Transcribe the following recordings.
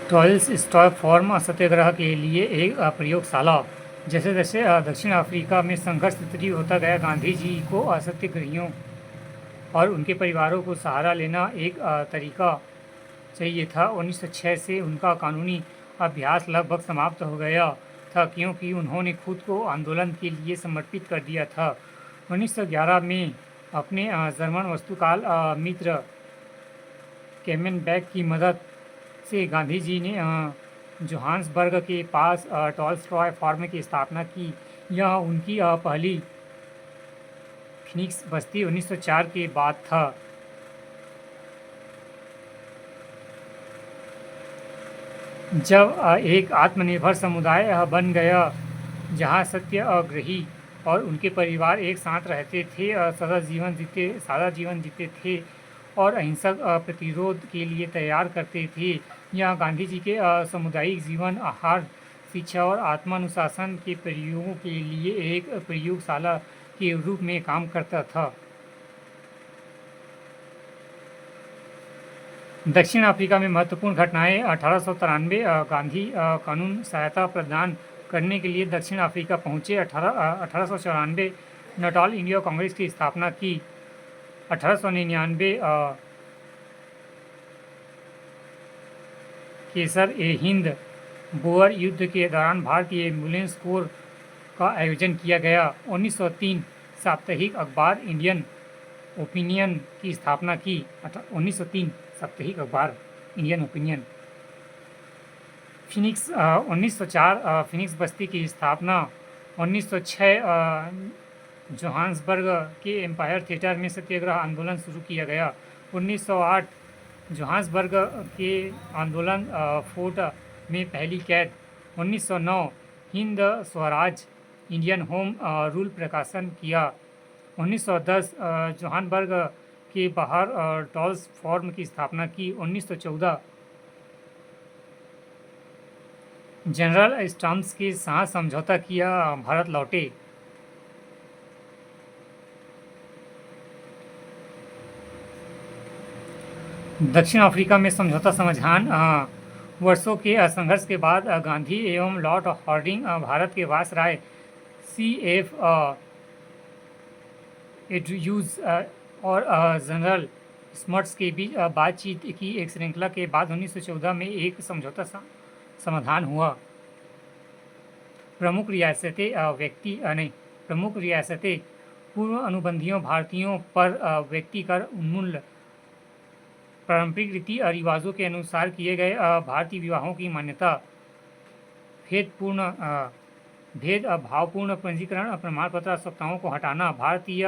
Trials stock form सत्याग्रह के लिए एक प्रयोगशाला। जैसे जैसे दक्षिण अफ्रीका में संघर्ष तीव्र होता गया, गांधी जी को असत्याग्रहियों और उनके परिवारों को सहारा लेना एक तरीका चाहिए था। 1906 से उनका कानूनी अभ्यास लगभग समाप्त हो गया था, क्योंकि उन्होंने खुद को आंदोलन के लिए समर्पित कर दिया था। 1911 में अपने जर्मन वास्तुकार मित्र केमेनबेक की मदद से गांधी जी ने जोहान्सबर्ग के पास टॉलस्टॉय फार्म की स्थापना की। यह उनकी पहली फिनिक्स बस्ती 1904 के बाद था। जब एक आत्मनिर्भर समुदाय बन गया, जहां सत्याग्रही और उनके परिवार एक साथ रहते थे, सादा जीवन जीते थे और अहिंसक प्रतिरोध के लिए तैयार करते थे। यह गांधी जी के सामुदायिक जीवन, आहार, शिक्षा और आत्मानुशासन के प्रयोगों के लिए एक प्रयोगशाला के रूप में काम करता था। दक्षिण अफ्रीका में महत्वपूर्ण घटनाएं। 1893 गांधी कानून सहायता प्रदान करने के लिए दक्षिण अफ्रीका पहुंचे। 1894 नाटाल इंडिया कांग्रेस की स्थापना की। 1899 केसर ए हिंद बोअर युद्ध के दौरान भारतीय एम्बुलेंस कोर का आयोजन किया गया। 1903 साप्ताहिक अखबार इंडियन ओपिनियन की स्थापना की। 1903 साप्ताहिक अखबार इंडियन ओपिनियन। फिनिक्स 1904 फिनिक्स बस्ती की स्थापना। 1906 जोहान्सबर्ग के एम्पायर थिएटर में सत्याग्रह आंदोलन शुरू किया गया। 1908 जोहान्सबर्ग के आंदोलन फोर्ट में पहली कैद। 1909 Hind Swaraj Indian home rule प्रकाशन किया। 1910 जोहान्सबर्ग के बाहर टॉल्स फॉर्म की स्थापना की। 1914 जनरल स्टम्स के साथ समझौता किया, भारत लौटे। दक्षिण अफ्रीका में समझौता समाधान। वर्षों के संघर्ष के बाद गांधी एवं लॉर्ड हार्डिंग, भारत के वायसराय CF एड्रयूज और जनरल स्मट्स के बीच बातचीत की एक श्रृंखला के बाद 1914 में एक समझौता समाधान हुआ। प्रमुख रियासतें पूर्व अनुबंधियों भारतीयों पर व्यक्तिकर उन्मूलन, पारंपरिक रीति और रिवाजों के अनुसार किए गए भारतीय विवाहों की मान्यता, भेदभावपूर्ण पंजीकरण प्रमाण पत्र आवश्यकताओं को हटाना, भारतीय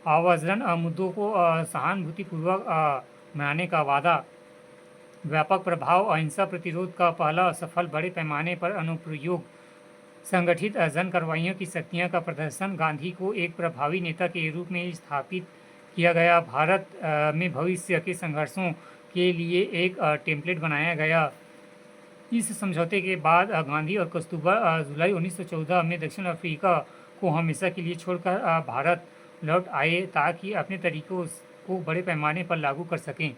आव्रजन मुद्दों को सहानुभूतिपूर्वक मनाने का वादा, व्यापक प्रभाव, अहिंसा प्रतिरोध का पहला सफल बड़े पैमाने पर अनुप्रयोग, संगठित जन कार्रवाइयों की शक्तियाँ का प्रदर्शन, गांधी को एक प्रभावी नेता के रूप में स्थापित किया गया, भारत में भविष्य के संघर्षों के लिए एक टेम्पलेट बनाया गया। इस समझौते के बाद गांधी और कस्तूरबा जुलाई 1914 में दक्षिण अफ्रीका को हमेशा के लिए छोड़कर भारत लौट आए, ताकि अपने तरीकों को बड़े पैमाने पर लागू कर सकें।